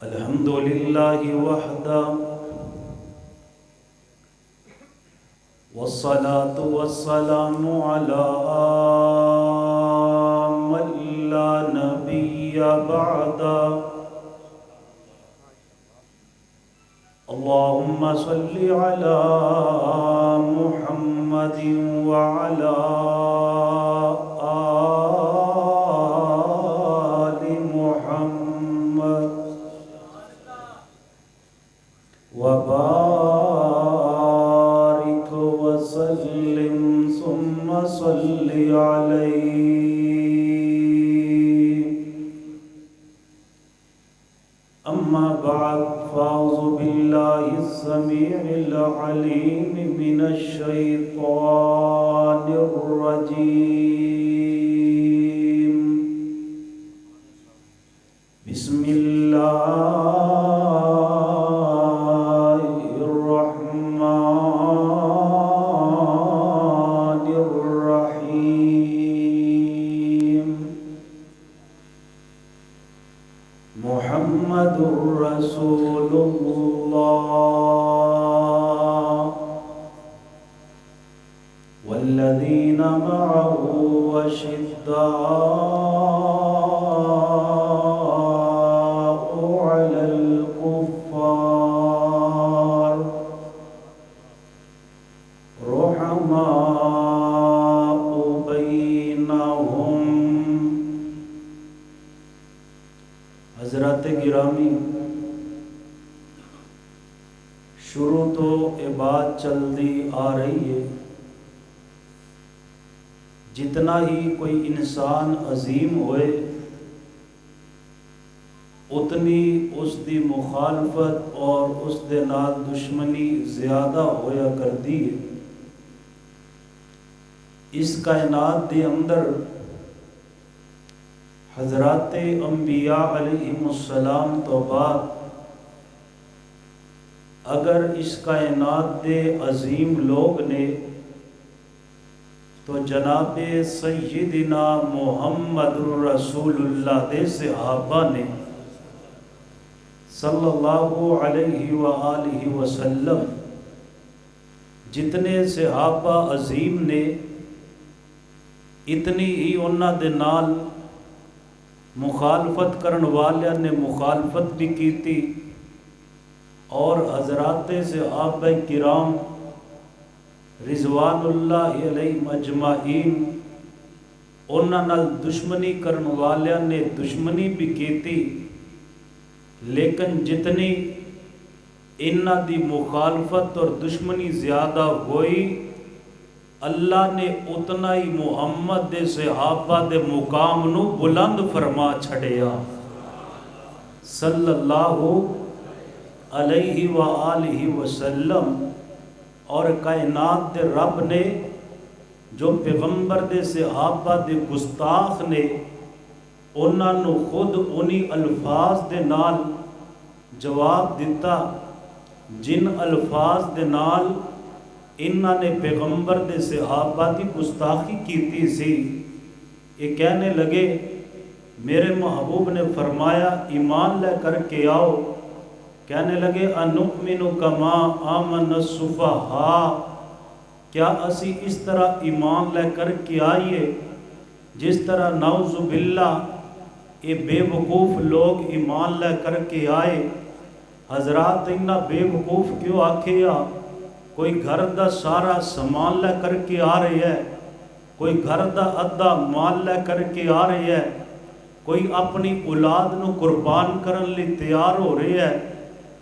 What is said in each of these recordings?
الحمد لله وحده والصلاة والسلام على من لا نبي بعده اللهم صل على محمد وعلى آل محمد وبارك وسلم ثم صل عليه. أما بعد فأعوذ بالله السميع العليم من الشيطان الرجيم. بسم الله الرحمن الرحيم. محمد رسول الله والذين معه أشداء على الكفار رحماء بينهم. حضرات گرامی، شروع تو یہ بات چلتی آ رہی ہے، جتنا ہی کوئی انسان عظیم ہوئے اتنی اس دی مخالفت اور اس دے نال دشمنی زیادہ ہویا کرتی ہے. اس کائنات دے اندر حضرات انبیاء علیہم السلام تو بعد اگر اس کائنات دے عظیم لوگ نے تو جناب سیدنا محمد رسول اللہ دے صحابہ نے صلی اللہ علیہ وآلہ وسلم، جتنے صحابہ عظیم نے اتنی ہی انہاں دے نال مخالفت کرن والیاں نے مخالفت بھی کیتی، اور حضرات صحابہ کرام رضوان اللہ علیہم اجمعین انہاں نال دشمنی کرن والیاں نے دشمنی بھی کیتی، لیکن جتنی انہاں دی مخالفت اور دشمنی زیادہ ہوئی، اللہ نے اتنا ہی محمد دے صحابہ دے مقام نو بلند فرما چھڑیا صلی اللہ علیہ وآلہ وسلم. اور کائنات دے رب نے جو پیغمبر دے صحابہ دے گستاخ نے انہاں نو خود انہی الفاظ دے نال جواب دیتا جن الفاظ دے نال انہاں نے پیغمبر دے صحابہ دی گستاخی کیتی سی. یہ کہنے لگے، میرے محبوب نے فرمایا ایمان لے کر کے آؤ. کہنے لگے انؤمن کما آمن السفہاء، کیا اسی اس طرح ایمان لے کر کے آئیے جس طرح نعوذ باللہ یہ بے وقوف لوگ ایمان لے کر کے آئے. حضرات انہاں بے وقوف کیوں آکھیا؟ کوئی گھر دا سارا سامان لے کر کے آ رہی ہے، کوئی گھر دا ادھا مال لے کر کے آ رہی ہے، کوئی اپنی اولاد نو قربان کرن لی تیار ہو رہی ہے،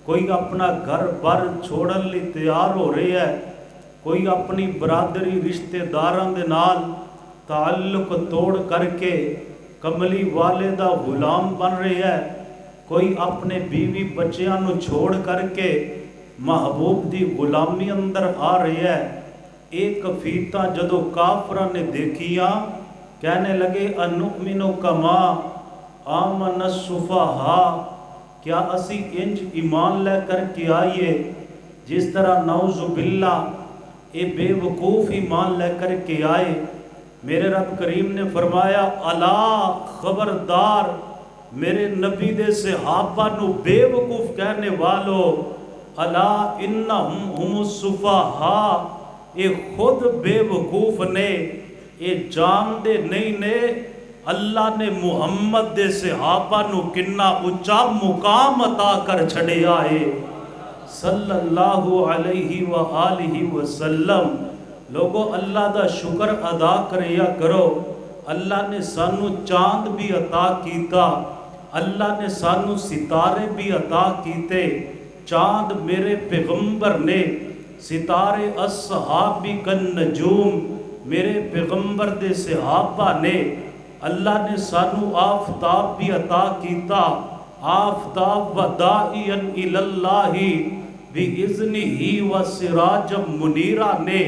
کوئی اپنا گھر بار چھوڑن لی تیار ہو رہی ہے، کوئی اپنی برادری رشتہ داراں دے نال تعلق توڑ کر کے کملی والے دا غلام بن رہی ہے، کوئی اپنے بیوی بچیاں نو چھوڑ کر کے محبوب دی غلامی اندر آ رہی ہے. ایک فیتہ جدو کافرہ نے دیکھیا کہنے لگے انؤمن کما آمن السفہاء، کیا اسی انج ایمان لے کر کے آئیے جس طرح نعوذ باللہ اے بے وقوف ایمان لے کر کے آئے. میرے رب کریم نے فرمایا الا خبردار میرے نبی دے صحابہ نو بیوقوف کہنے والو، الا انہم ہم السفہاء، اے خود بیوقوف نے، اے جان دے نہیں نے اللہ نے محمد دے صحابہ نو کنا اچا مقام عطا کر چھڑے آئے صلی اللہ علیہ وآلہ وسلم۔ لوگو اللہ دا شکر ادا کریا کرو، اللہ نے سانو چاند بھی عطا کیتا، اللہ نے سانو ستارے بھی عطا کیتے۔ چاند میرے پیغمبر نے، ستارے الصحابی کن نجوم میرے پیغمبر دے صحابہ نے، اللہ نے سانو آفتاب بھی عطا کیتا، آفتاب ودائیا الاللہ بِإِذْنِهِ وَسِرَاجًا مُنِیرًا نے،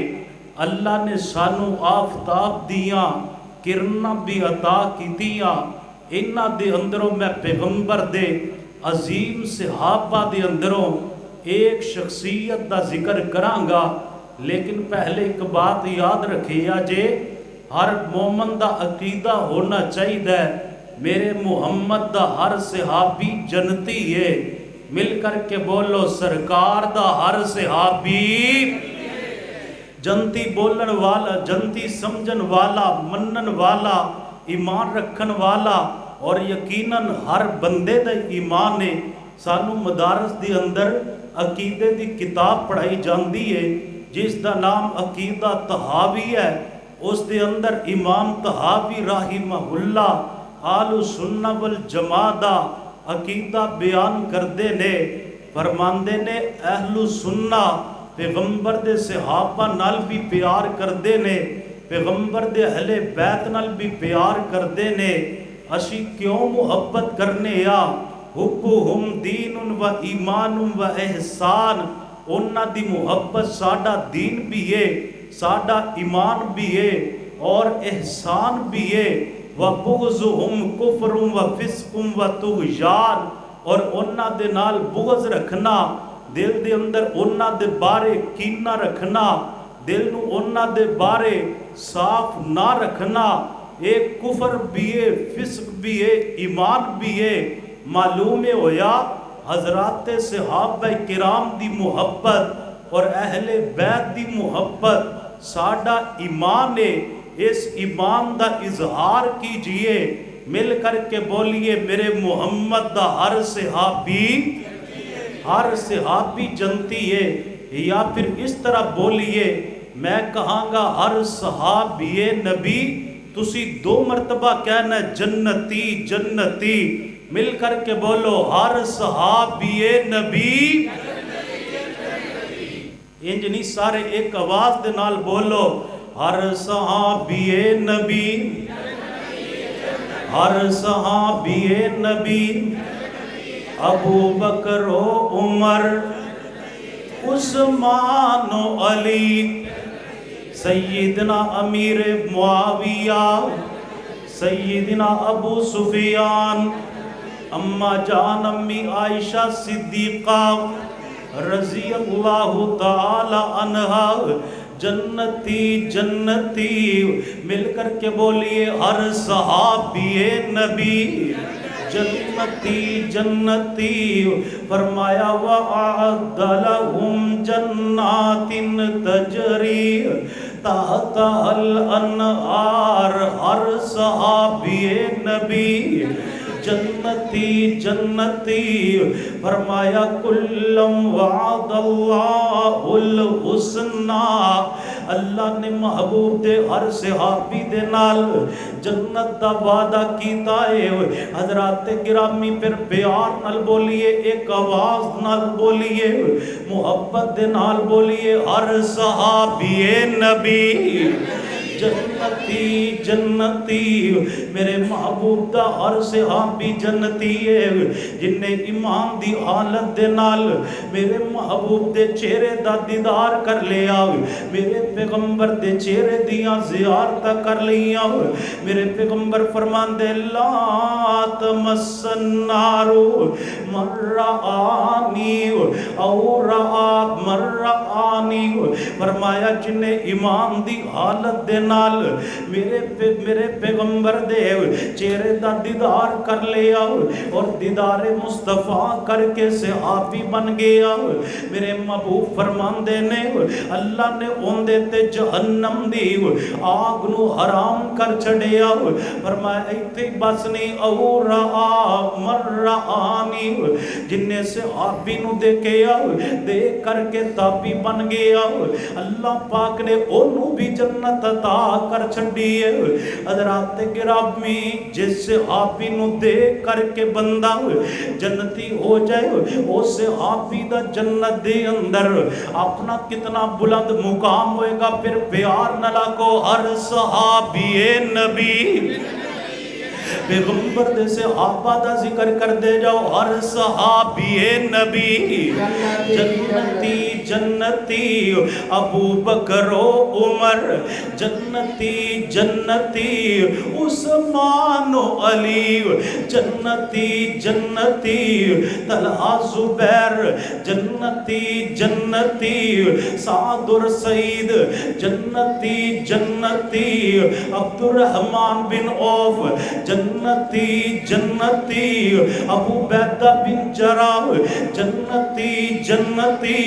اللہ نے سانو آفتاب دیاں کرنا بھی عطا کیتیاں۔ انہاں دے اندروں میں پیغمبر دے عظیم صحابہ دے اندروں ایک شخصیت دا ذکر کرانگا، لیکن پہلے ایک بات یاد رکھیا جے، ہر مومن دا عقیدہ ہونا چاہیے میرے محمد دا ہر صحابی جنتی ہے۔ مل کر کے بولو، سرکار دا ہر صحابی جنتی بولن والا، جنتی سمجھن والا، منن والا، ایمان رکھن والا، اور یقیناً ہر بندے دا ایمان ہے۔ سانو مدارس دی اندر عقیدے دی کتاب پڑھائی جاندی ہے جس دا نام عقیدہ طحاوی ہے، اس دے اندر امام طحاوی رحمہ اللہ آل سنہ والجماعت دا عقیدہ بیان کردے نے، فرماندے نے اہل سنہ پیغمبر دے صحابہ نال بھی پیار کردے نے، پیغمبر دے اہل بیت نال بھی پیار کردے نے۔ اسی کیوں محبت کرنے یا حبہم دین و ایمان و احسان، انہاں دی محبت ساڈا دین بھی ہے، ساڈا ایمان بھی ہے اور احسان بھی ہے۔ وَبُغْضُهُمْ كُفْرٌ وَفِسْقٌ وَطُغْيَانٌ، اور انہاں دے نال بغض رکھنا، دل دے اندر انہاں دے بارے کینہ رکھنا، دل نو انہاں دے بارے صاف نہ رکھنا، ایک کفر بھی ہے، فسق بھی ہے، ایمان بھی ہے۔ معلوم ہویا حضرات صحابہ کرام دی محبت اور اہل بیت دی محبت ساڈا ایمان ہے۔ اس ایمان دا اظہار کیجئے، مل کر کے بولیے میرے محمد دا ہر صحابی جنتی ہے، یا پھر اس طرح بولیے، میں کہاں گا ہر صحابی نبی، تسی 2 مرتبہ کہنا جنتی جنتی، مل کر کے بولو ہر صحابی نبی، انج نہیں سارے ایک آواز دے نال بولو، ہر صحابی نبی، ہر صحابی نبی، ابو بکر و عمر، عثمان و علی، سیدنا امیر معاویہ، سیدنا ابو سفیان، اما جان امی عائشہ صدیقہ رضی اللہ تعالی عنہا، جنتی جنتی، مل کر کے بولیے ہر صحابی نبی جنتی جنتی۔ فرمایا وَأَعَدَّ لَهُمْ جَنَّاتٍ تَجْرِي تَحْتَهَا الْأَنْهَارُ، ہر صحابی نبی جنتی جنتی۔ فرمایا کلم وعد اللہ الحسنہ، اللہ نے محبوب دے ہر صحابی دے نال جنت دا وعدہ کیتا ہے۔ حضرات گرامی پھر پیار نال بولیے، ایک آواز نال بولیے، محبت دے نال بولیے، ہر صحابی نبی جنتی جنتی، میرے محبوب دا ہر صحابی جنتی ہے، جن نے ایمان دی حالت دے نال میرے محبوب دے چہرے دا دیدار کر لیا، میرے پیغمبر دے چہرے دیاں زیارتہ کر لیا۔ میرے پیغمبر فرمان دے لا تمس النار من رآنی او رآ من رآ आनी। फरमाया जिन्हें ईमान दी हालत दे नाल मेरे पैगंबर दे चेहरे दा दीदार कर लिया और दीदारे मुस्तफा करके सहाबी बन गया। मेरे महबूब फरमांदे ने अल्लाह ने उनदे ते जहन्नम दी आग नू हराम कर छड़िया। फरमाया इत्थे बस नहीं औरा मर्रानी जिन्ने सहाबी नू देखिया देख करके ताबी बन गया। अल्लाह पाक ने ओनू भी जन्नत अता कर छड़ी है। हज़रात गिरामी जिस सहाबी नू देख करके बंदा जन्नती हो जाए उस सहाबी दा जन्नत दे अंदर अपना कितना बुलंद मुकाम होएगा। फिर प्यार न लागो हर सहाबी नबी पैगंबर दे सहाबा दा जिक्र कर दे जाओ हर सहाबी नबी जन्नती जन्नती अबू बकर उमर जन्नती जन्नती उस्मान अली जन्नती जन्नती तलहा जुबैर जन्नती जन्नती साद और सईद जन्नती जन्नती अब्दुर्रहमान बिन औफ जन्नती जन्नती अबू बैदा बिन जराह जन्नती जन्नती।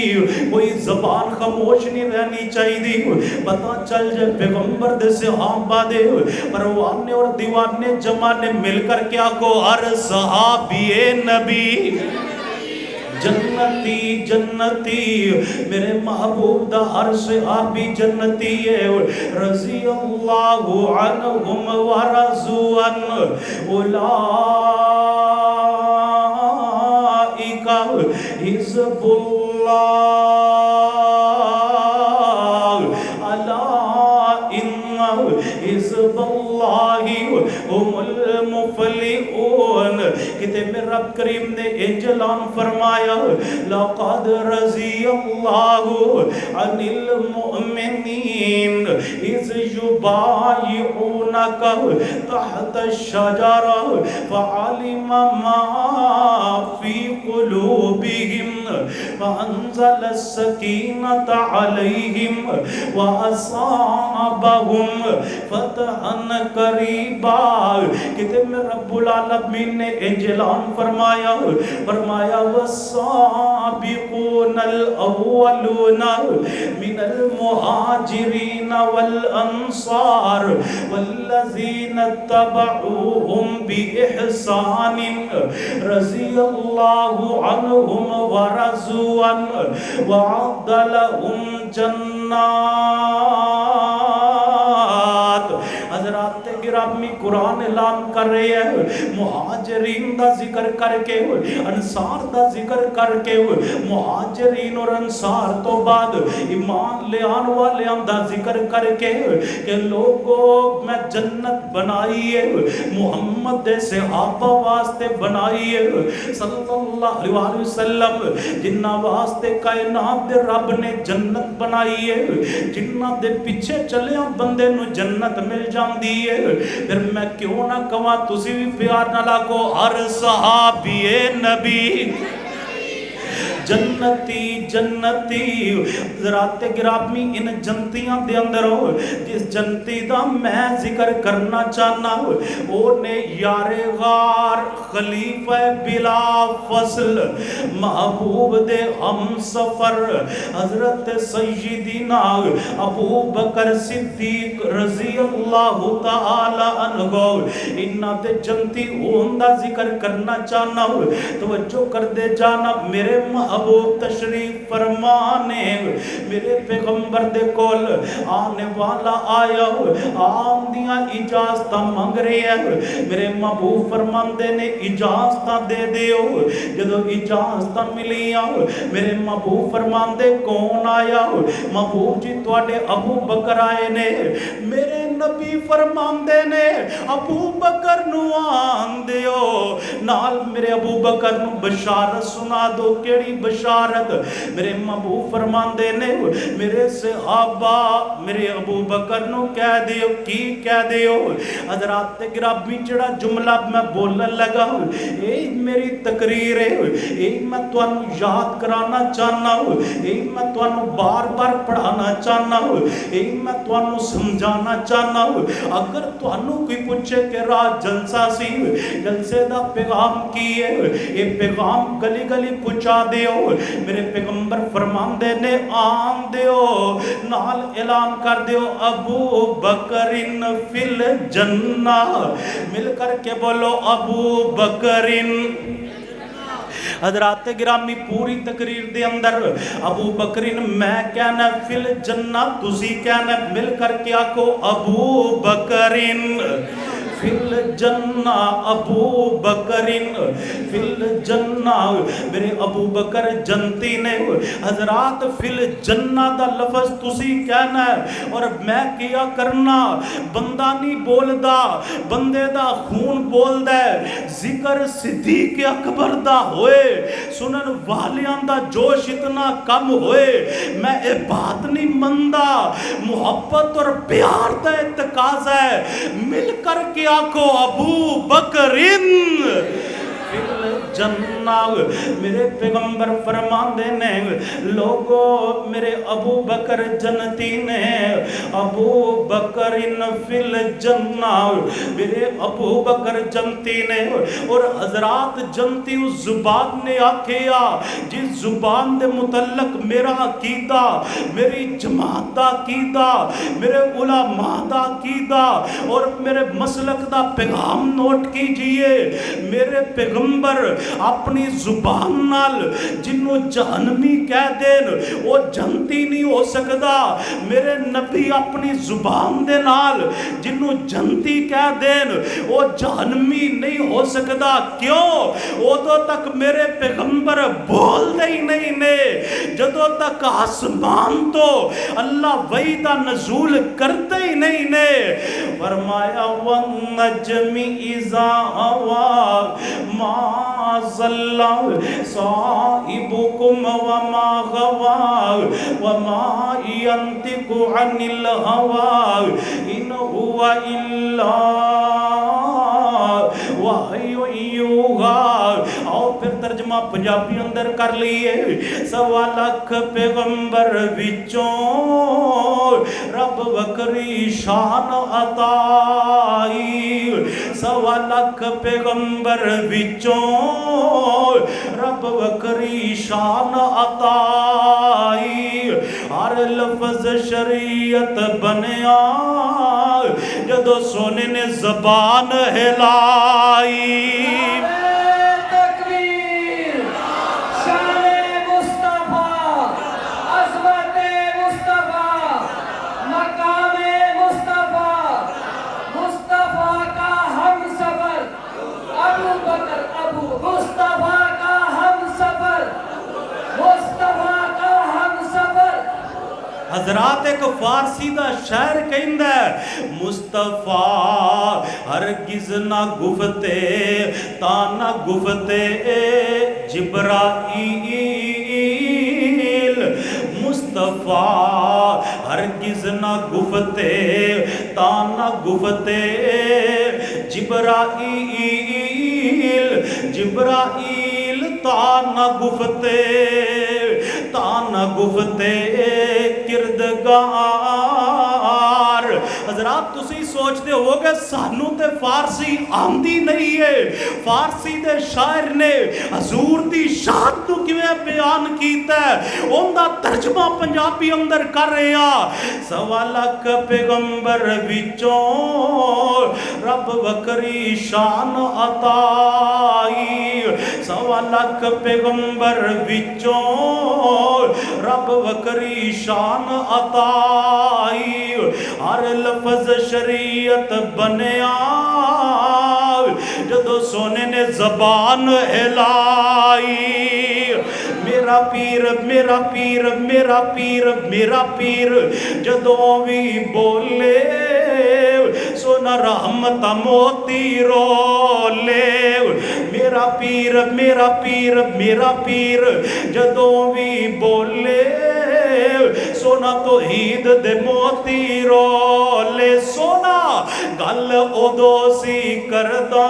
कोई ज़बान खामोश नहीं रहनी चाहिए। पता चल जाए पैगंबर दे सहाबा दे परवाने और दीवाने जमाने मिलकर क्या को हर सहाबी नबी जन्नती जन्नती। मेरे महबूब दा हर सहाबी जन्नती है। रज़ी अल्लाहु अन्हुम व रज़ू अन्हु उलाइका हिज़्बुल्लाह अला इन्ना हिज़्बुल्लाहि हुमुल मुफ़्लिहून। किते में रब करीम ने इंजलान फरमाया लक़द रज़ियल्लाहु अनिल मुअमिनीन इज़ युबायिऊनका तहत अश-शजरा फ़अलिमा मा फ़ी क़ुलूबिहिम फ़अंज़ल अस-सकीनता अलैहिम व असाबहुम फ़तहन क़रीबा। किते में रब्बुल आलमीन ने इंजलान फरमाया वस्साबिकूनल अव्वलूना मिनल मुहाजिरीन वल अंसार वल्लज़ीना तबऊहुम बिइहसानिन रज़ियल्लाहु अन्हुम व रज़ू अन्हु व अ'द्द लहुम जन्नात। हज़रात गिरामी कुरान ऐलान कर रहे हैं मुहाजिरीन दा जिक्र करके अंसार दा जिक्र करके मुहाजिरीन और अंसार तो बाद ईमान ले आने वाले दा जिक्र करके कि लोगों मैं जन्नत बनाई है मोहम्मद दे सहाबा वास्ते बनाई है सल्लल्लाहु अलैहि वसल्लम जिन्ना वास्ते कायनात दे रब ने जन्नत बनाई है जिन्ना दे पीछे चलिया बंदे नु जन्नत मिल जाती है। फिर मैं क्यों ना कवा तुसी भी प्यार ना लागो हर सहाबी नबी जन्नती जन्नती। ज़रात गिरामी इन जन्नतियां दे अंदर जिस जन्नती दा मैं जिक्र करना चाहना वो ने यारे गार खलीफा बिला फसल महबूब दे हम सफर हज़रत सय्यदीना अबू बकर सिद्दीक रज़ी अल्लाहु तआला अन्हु इन्ना ते जन्नती होंदा जिक्र करना चाहना तवज्जो कर दे जाना। मेरे महबूब तशरीफ फरमाने मेरे पैगंबर दे कोल आने वाला आया आम दियां इजाजत मंग रहे हैं। मेरे महबूब फरमांदे ने इजाजत दे दियो। जदों इजाजत मिलिया मेरे महबूब फरमांदे कौन आया? महबूब जी तुहाडे अबू बकर आए ने। मेरे नबी फरमांदे ने अबू बकर नु आन दियो नाल मेरे अबू बकर नू बशारत सुना दो। केड़ी बशारत? मेरे महबूब फरमांदे ने मेरे सहाबा मेरे अबू बकर नू कह दियो। की कह दियो? हज़रात गिरामी जड़ा जुमला मैं बोलन लगा ये मेरी तकरीर है, ये मैं तुहानू याद कराना चाहना हूँ, ये मैं तुहानू बार बार पढ़ाना चाहना हूँ, ये मैं तुहानू समझाना चाहना हूँ। अगर तुहानू कोई पूछे कि रात जलसा सी, जलसे दा पैगाम की है, ये पैगाम गली गली पहुंचा दियो। मेरे पैगंबर फरमांदे ने आम दियो नाल ऐलान कर दियो अबू बकरिन फिल जन्ना। मिल करके बोलो अबू बकरिन। हज़रात गिरामी पूरी तकरीर दे अंदर अबू बकरिन मैं कहना फिल जन्ना, तुसी कहना मिल करके आखो अबू बकरिन फिल जन्ना, अबू बकरिन फिल जन्ना। मेरे अबू बकर जन्नती ने। हजरात फिल जन्ना दा लफ्ज़ तुसी कहना है और मैं किया करना। बंदा नहीं बोलदा, बंदे दा खून बोलदा है। जिक्र सिद्दीक अकबर दा होए, सुनन वालियां दा जोश इतना कम होए, मैं ये बात नहीं मनदा। मोहब्बत और प्यार दा तकाज़ा है। मिल करके आखो अबू बकरिन फिल जन्ना। मेरे पैगंबर फरमांदे ने लोगो मेरे अबू बकर जन्नती ने, अबू बकरिन फिल जन्ना। मेरे अबू बकर जन्नती ने। और हजरात जन्नती उस जुबान ने आखिया जिस जुबान दे मुतल्लक मेरा अकीदा, मेरी जमात दा अकीदा, मेरे उलमा दा अकीदा और मेरे मसलक दा पैगाम नोट कीजिए। मेरे पैगंबर अपनी जुबान नाल जिन्हों जहन्नमी कह देन वो जन्नती नहीं हो सकता। मेरे नबी अपनी जुबान दे नाल जिन्हों जन्नती कह देन वो जहन्नमी नहीं हो सकता। क्यों? उदों तक मेरे पैगंबर बोलते ही नहीं ने जदों तक आसमान तो अल्लाह वही दा नज़ूल करते ही नहीं ने। फरमाया वन नजमी इज़ा हवा मा ज़ल्ला साहिबुकुम व मा गवा व मा यंतिकु अनिल हवा इन हुवा इल्ला वहयु युहा। आओ फिर तर्जमा पंजाबी अंदर कर लिए। 1.25 लाख पैगंबर विचों रब वकरी शान अताई। 1.25 लाख पैगंबर विचों रब वकरी शान अताई। हर लफ्ज शरीयत बनया जदों सोने ने ज़बान हिलाई। हजरात एक फारसी दा शायर कहंदा मुस्तफा हरगिज़ ना गुफ्ते ताना गुफ्ते जिब्राईल। मुस्तफा हरगिज़ ना गुफ्ते ताना गुफ्ते जिब्राईल। जिब्राईल ताना गुफ्ते किरदगार। हजरात तुसी सोचते होगे सानू ते फारसी आंदी नहीं है। फारसी दे शायर ने हजूर दी शान नू किवें बयान कीता है उनदा तर्जमा पंजाबी अंदर कर रहा। 1.25 लाख पैगंबर विचों रब वकरी शान अताई। 1.25 लाख पैगंबर विचों रब वकरी शान अताई। हर लफ्ज शरीयत बनया जदों सोने ने ज़बान हिलाई। मेरा पीर मेरा पीर मेरा पीर मेरा पीर जदों भी बोले सोना रहमत मोती रोले। मेरा میرا پیر میرا پیر میرا پیر جدوں بھی بولے سونا توحید دے موتی رولے سونا گل ادو سی کردہ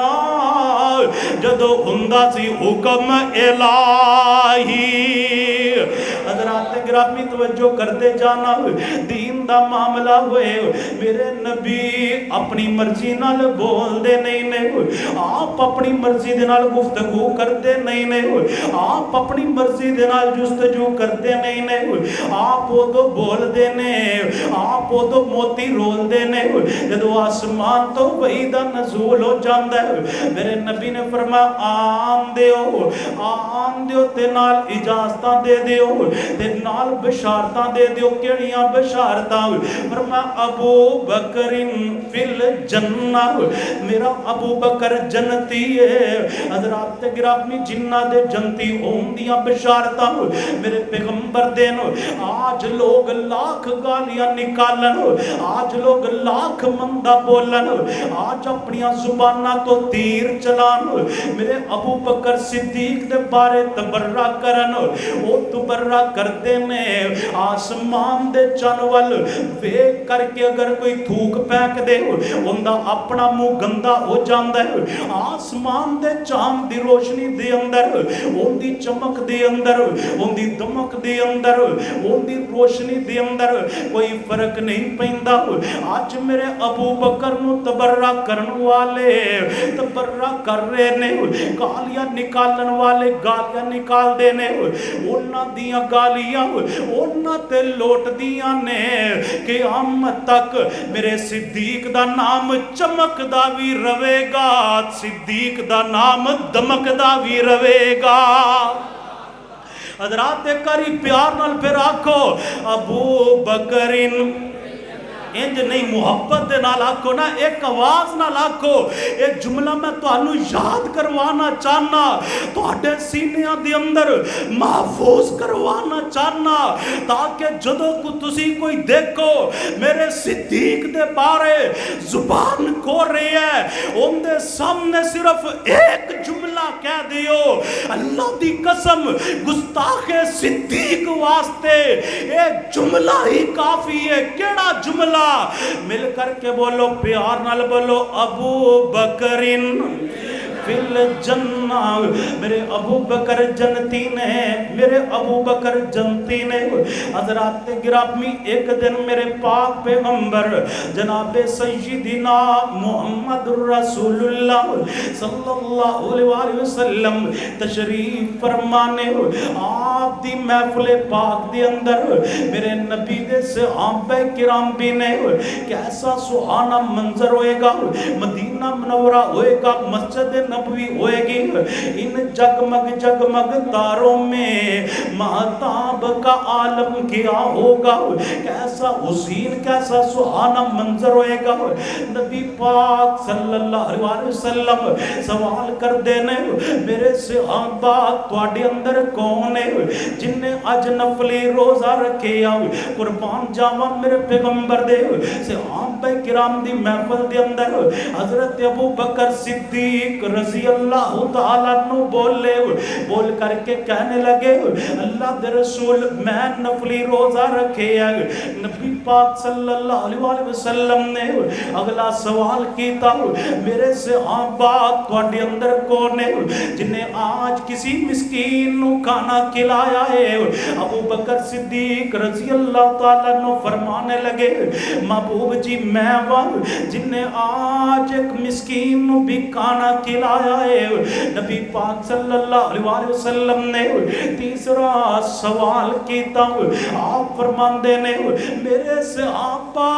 جدو ہندا سی حکم الہی حضرات گرامی توجہ کرتے جانا دین دا معاملہ ہوئے میرے نبی اپنی مرضی نال بول دے نہیں آپ اپنی مرضی دے نال گفتگو کرتے نہیں آپ اپنی مرضی دے نال جستجو کرتے نہیں آپ وہ تو بول دینے آپ وہ تو موتی رول دینے جدو آسمان تو وحی دا نزول ہو جاندہ ہے میرے نبی نے فرمایا آن دیو تے نال اجازتاں دے دیو تے نال بشارتاں دے دیو کیڑیاں بشارتاں فرمایا ابو بکر فی الجنہ میرا ابو بکر جنتی ہے حضرات گرامی جنہ دے جنتی ہون دیاں بشارتاں میرے پیغمبر دین آج لوگ لاکھ گالیاں نکالن آج لوگ لاکھ مندہ بولن آج اپنی زبانہ تو تیر چلان میرے ابو بکر صدیق دے بارے تبرہ کرن وہ تبرہ کرتے نے آسمان دے چانوال ویک کر کے اگر کوئی تھوک پینک دے اندہ اپنا منہ گندہ ہو جاندہ ہے آسمان دے چاند دی روشنی دے اندر ان دی چمک دے اندر ان دی دمک دے اندر ان دی روشنی دے اندر کوئی فرق نہیں پہندہ آج میرے ابو بکر نو تبرہ کرن والے تبرہ کر رہے نے گالیاں نکالن والے گالیاں نکال دینے انہاں دیاں گالیاں انہاں تے لوٹ دیاں نے قیامت تک میرے صدیق دا نام چمک دا بھی روے گا صدیق دا نام دمک دا بھی روے گا حضرات کری پیار نال پھر آکھو ابو بکرین انج نہیں محبت دے نال آکھو نا ایک آواز نال آکھو ایک جملہ میں تو انو یاد کروانا چاہنا تو اٹھے سینیاں دی اندر محفوظ کروانا چاہنا تاکہ جدو کو تسی کوئی دیکھو میرے صدیق دے بارے زبان کو رہی ہے ان دے سامنے صرف ایک جملہ کہہ دیو اللہ دی قسم گستاخ صدیق واسطے ایک جملہ ہی کافی ہے کیڑا جملہ مل کر کے بولو پیار نال بولو ابو بکرین فی الجنہ میرے ابو بکر جنتی نے میرے ابو بکر جنتی نے حضرات گرامی ایک دن میرے پاک پیغمبر جناب سیدنا محمد رسول اللہ صلی اللہ علیہ وسلم تشریف فرمانے آپ دی محفل پاک دی اندر میرے نبی دے صحابہ کرام بھی نے کیسا سہانا منظر ہوئے گا مدینہ منورہ ہوئے گا مسجد نبوی ہوئے گی ان جگمگ تاروں میں مہتاب کا عالم کیا ہوگا کیسا حسین کیسا سہانا منظر ہوئے گا نبی پاک صلی اللہ علیہ وسلم سوال کر دینے میرے صحابہ تواڈے اندر کون ہے جن نے اج نفلی روزہ رکھے قربان جاواں میرے پیغمبر دے صحابہ کرام دی محفل دے اندر حضرت ابو بکر صدیق رضی اللہ تعالیٰ نو بول کر کے کہنے لگے اللہ دے رسول میں نفلی روزہ رکھے ہیں نبی پاک صلی اللہ علیہ وسلم نے اگلا سوال کیتا میرے صحابہ تواڈے اندر کون ہے جنہیں آج کسی مسکین نو کھانا کھلایا ہے ابو بکر صدیق رضی اللہ تعالیٰ نو فرمانے لگے محبوب جی میں وہ جنہیں آج ایک مسکین نو بھی کھانا کھلایا ہے نبی پاک صلی اللہ علیہ وسلم نے تیسرا سوال کیتا آپ فرماندے نے میرے صحابہ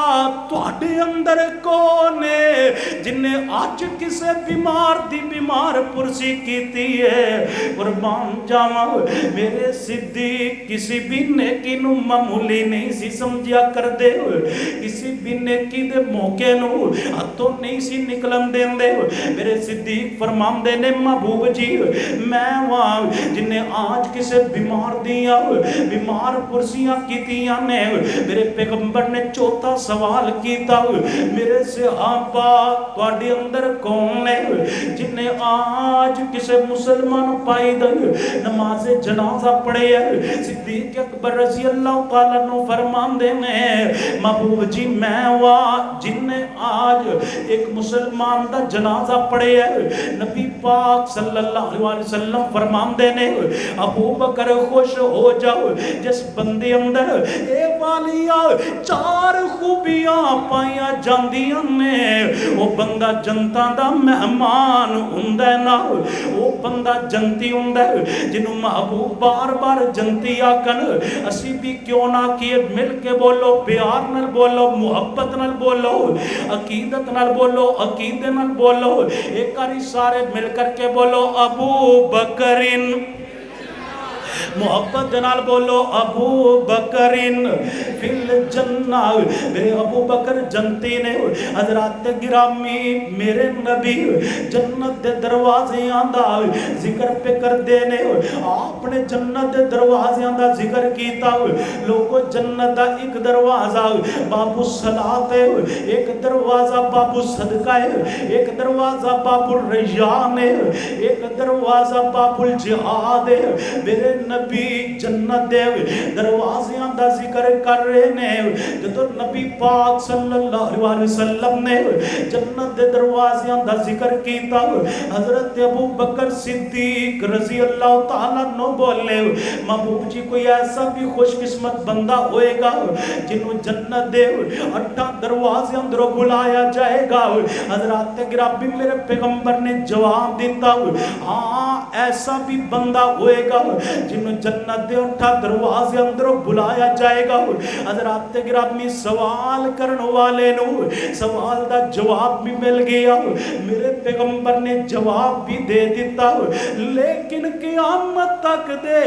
تواڈے اندر کون ہے جنہیں آج کسے بیمار دی بیمار پرسی کیتی ہے قربان جاواں میرے صدیق کسی بھی نیکی نو معمولی نہیں سی سمجھیا کر دے کسی بھی نیکی دے موقع نو ہتھوں نہیں سی نکل वसल्लम देंदे मेरे सिद्दीक फरमांदे ने महबूब जी मैं वहां जिन्हें आज किसे बीमार दिया बीमार कुर्सियां कीतियां ने मेरे पैगंबर ने चौथा सवाल कीता मेरे सहाबा तुहाडे अंदर कौन है जिन्हें आज किसे मुसलमान पाई द नमाज जनाजा पढ़े है सिद्दीक अकबर रज़ी अल्लाह तआला अन्हु फरमांदे ने महबूब जी मैं वहां जिन्हें आज एक मुसलमान दा जनाजा पढ़े है नबी पाक सल्लल्लाहु अलैहि वसल्लम फरमांदे ने अबू बकर खुश हो जाओ जिस बंदे अंदर ए वालिया चार खूबियां पाईया जांदियां ने वो बंदा जनता दा मेहमान हुंदा ना वो बंदा जनती हुंदा जिन्हों महबूब बार बार जनती आखन असी भी क्यों ना किए मिल के बोलो प्यार नाल बोलो मुहब्बत नाल बोलो अकीदत नाल बोलो अकीदे नाल बोलो एक बारी सारे मिल करके बोलो अबू बकरिन मोहब्बत नाल बोलो अबू बकरिन फिल जन्ना मेरे अबू बकर जनती ने हजरत गिरामी मेरे नबी जन्नत दे दरवाजे आंदा जिक्र पे कर देने आपने जन्नत दे दरवाजे दा जिक्र कीता लोगो जन्नत दा एक दरवाजा बाबू सलात है एक दरवाजा बाबू सदका है एक दरवाजा बाबू रैयान है एक दरवाजा बाबू जिहाद है मेरे नबी जन्नत दे दरवाज़ियां दा जिक्र कर रहे ने जदों नबी पाक सल्लल्लाहु अलैहि वसल्लम ने जन्नत दे दरवाज़ियां दा जिक्र कीता हजरत अबू बकर सिद्दीक रज़ी अल्लाह तआला अन्हु बोले महबूब जी कोई ऐसा भी खुशकिस्मत बंदा होएगा जिन्हों जन्नत दे 8 दरवाजे अंदरों बुलाया जाएगा हजरत गिरामी मेरे पैगंबर ने जवाब दिता हाँ ऐसा भी बंदा होएगा जिन्हों जन्नत दे 8 दरवाजे अंदरों बुलाया जाएगा हजरत गिरामी सवाल करने वाले नु सवाल दा जवाब भी मिल गया मेरे पैगंबर ने जवाब भी दे दिता लेकिन क़यामत तक दे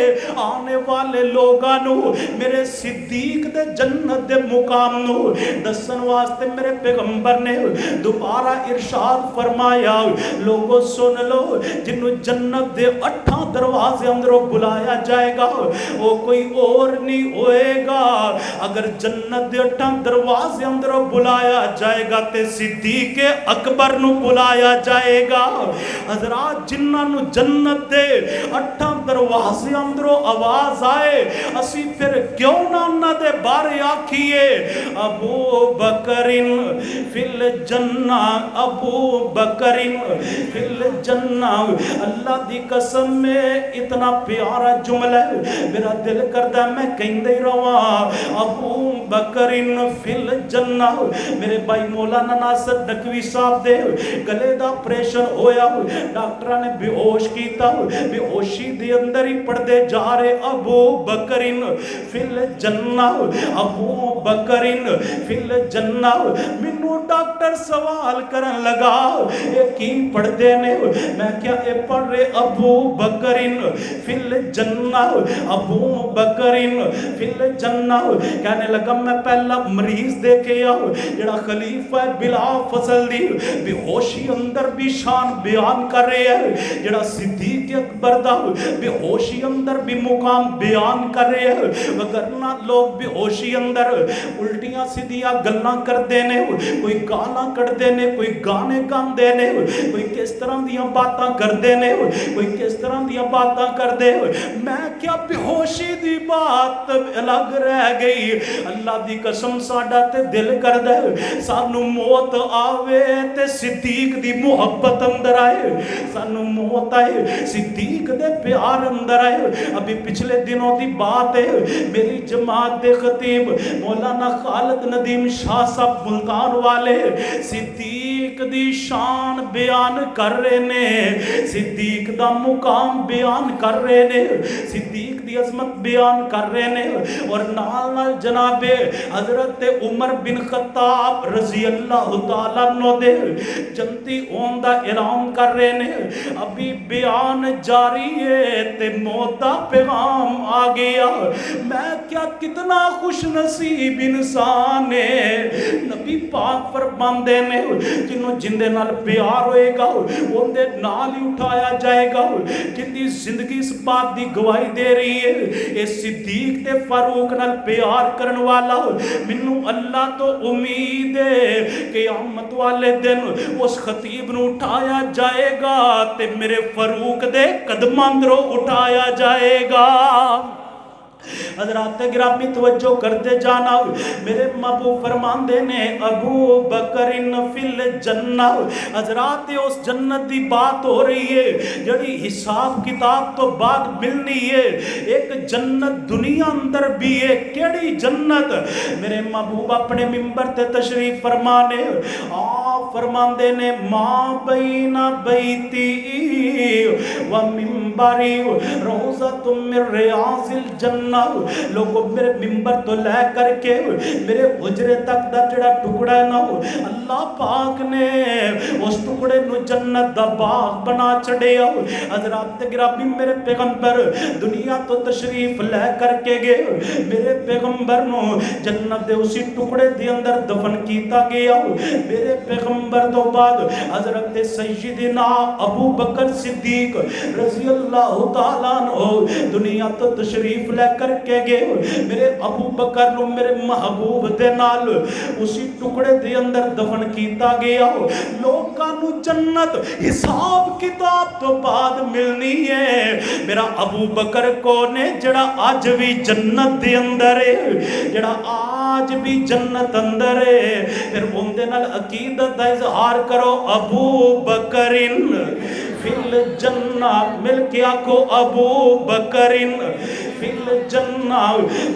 आने वाले लोगां नु मेरे सिद्दीक दे जन्नत दे मुकाम नु दसन वास्ते मेरे पैगंबर ने दोबारा इरशाद फरमाया लोगों सुन लो जिन्हों जन्नत दे 8 दरवाजे अंदरों बुलाया जाएगा वो कोई और नहीं होएगा अगर जन्नत दे 8 दरवाजे अंदरों बुलाया जाएगा ते सिद्दीक अकबर नु बुलाया जाएगा हजरात जिन्हां नु जन्नत दे 8 दरवाजे अंदरों आवाज आए असी फिर क्यों ना उन्हां दे बारे आखिए अबू बकरिन फिल जन्ना अबू बकरिन फिल जन्ना अल्लाह दी कसम में इतना प्यारा जुमला है मेरा दिल करदा मैं कहंदे ही रहा अबू बकरिन फिल जन्ना मेरे भाई मौलाना नासिर नकवी साहब दे गले दा ऑपरेशन होया डॉक्टर ने बेहोश कीता बेहोशी दे अंदर ही पड़दे जा रहे अबू बकरिन फिल जन्ना अबू बकरिन फिल जन्ना मैनू डॉक्टर सवाल करन लगा ये की पढ़दे ने मैं क्या ये पढ़ रहे अबू बकरिन फिल जन्ना अबू बकरिन फिल जन्ना कहने लगा मैं पहला मरीज देखे आओ जेड़ा खलीफा है बिला फसल दी बेहोशी अंदर भी शान बयान कर रहे हैं जेड़ा सिद्दीक अकबर दा बेहोशी अंदर भी मुकाम बयान कर रहे हैं वरना लोग बेहोशी अंदर उल्टियां सीधियां गल्लां करदे ने कोई गाना कढ़दे ने कोई गाने गांदे ने कोई किस तरह दियां बातां करदे ने कोई किस तरह दियां बातां करदे मैं क्या बेहोशी दी बात अलग रह गई अल्लाह दी कसम साडा ते दिल करदा सानू मौत आवे ते सिद्दीक दी मुहब्बत अंदर आए सानू मौत आए सिद्दीक दे प्यार अंदर आए अभी पिछले दिनों दी बात है मेरी जमात दे खतीब मौलाना खालिद नदीम शाह साहब मुल्तान वाले सिद्दीक दी शान बयान कर रहे ने सिद्दीक दा मुकाम बयान कर रहे ने सिद्दीक दी अजमत बयान कर रहे ने और नाल नाल जनाबे हजरत उमर बिन खत्ताब रजी अल्लाह तआला अन्हु दे जन्नती होने दा ऐलान कर रहे ने अभी बयान जारी है ते मौत दा पैगाम आ गया मैं क्या कितना खुश नसीब इंसान है नबी पाक फरमांदे ने जिन्हों जिन्हों जिंदे नाल प्यार होएगा उनके नाल ही उठाया जाएगा। जिंदी जिंदगी इस बात की गवाही दे रही है ये सिद्दीक ते फारूक नाल प्यार करन वाला मैनू अल्लाह तो उम्मीद है कि क़यामत वाले दिन उस खतीब नू उठाया जाएगा ते मेरे फारूक दे कदमां अंदरों उठाया जाएगा। हज़रात गिरामी तवज्जो करते जाना, मेरे महबूब फरमांदे ने अबू बकरिन फिल जन्ना। हज़रात उस जन्नत की बात हो रही है जड़ी हिसाब किताब तो बाद मिलनी है। एक जन्नत दुनिया अंदर भी है, केड़ी जन्नत? मेरे महबूब अपने मिंबर ते तशरीफ फरमाने फरमांदे ने मां बैना बैती व मिंबरी रोज़तुम मिन रियाज़िल जन्नत। लोगों मेरे मिंबर तो लै करके मेरे हुजरे तक दा जड़ा टुकड़ा है ना अल्लाह पाक ने उस टुकड़े नू जन्नत दा बाग बना छड़िया। हज़रात गिरामी मेरे पैगंबर दुनिया तो तशरीफ लै करके गए, मेरे पैगंबर नू जन्नत दे उसी टुकड़े दे अंदर दफन किया गया। मेरे पैगंबर तो बाद हज़रत सय्यिदना अबू बकर सिद्दीक रज़ी अल्लाह तआला अन्हु दुनिया तो तशरीफ लै करके गए। मेरे अबू बकर नू मेरे महबूब दे नाल उसी टुकड़े दे अंदर दफन किया गया। लोकां नू जन्नत हिसाब किताब तो बाद मिलनी है। मेरा अबू बकर कौन है? जड़ा अज भी जन्नत दे अंदर है, जड़ा आज भी जन्नत अंदर है। फिर उनदे नाल अकीदत दा इजहार करो, अबू बकरिन फिल जन्ना, मिल के आखो अबू बकरिन फिल जन्ना।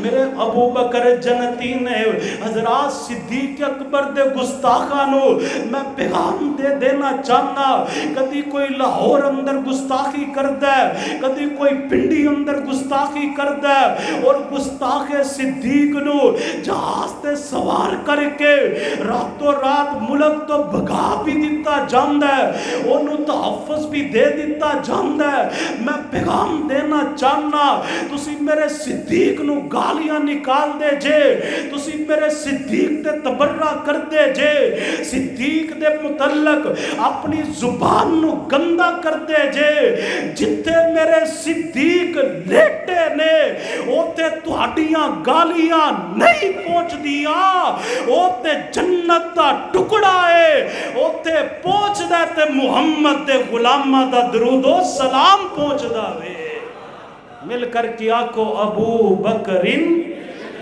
मेरे अबू बकर जन्नती ने। हज़रात सिद्दीक अकबर दे गुस्ताखा नो मैं पैगाम दे देना चाहना, कदी कोई लाहौर अंदर गुस्ताखी करदा है, कदी कोई पिंडी अंदर गुस्ताखी करदा है और गुस्ताखे सिद्दीक नो जहाज ते सवार करके रातों रात मुल्क तो भगा भी दिता जांदा है, ओनू तहफ़्फ़ुज़ भी दे दिता जांदा है। मैं पैगाम देना चाहना तुसी मेरे सिद्दीक नू गालियां निकाल दे जे, तुसी मेरे सिद्दीक ते तबर्रा कर दे जे, सिद्दीक दे मुतल्लक अपनी जुबान नू गंदा कर दे जे। जिथे मेरे सिद्दीक लेटे ने ओते तुहाडियां गालियां नहीं पहुंचदियां, ओते जन्नत दा टुकड़ा है, ओते पहुंचदा ते मुहम्मद दे गुलामां दा दरूदो सलाम पहुंचदा वे। मिल करके आखो अबू बकरिन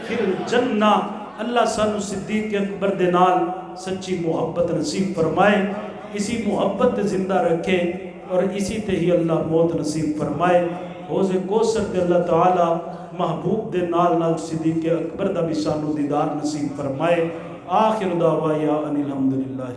फिल जन्ना। अल्लाह सानू सिद्दीक अकबर दे नाल सच्ची मोहब्बत नसीब फरमाए, इसी मोहब्बत जिंदा रखे और इसी ते ही अल्लाह मौत नसीब फरमाए। हौज़े कौसर ते अल्लाह ताला महबूब दे नाल नाल सिद्दीक अकबर दा भी सानू दीदार नसीब फरमाए। आखिर दावा या अनिल हम्दुलिल्लाह।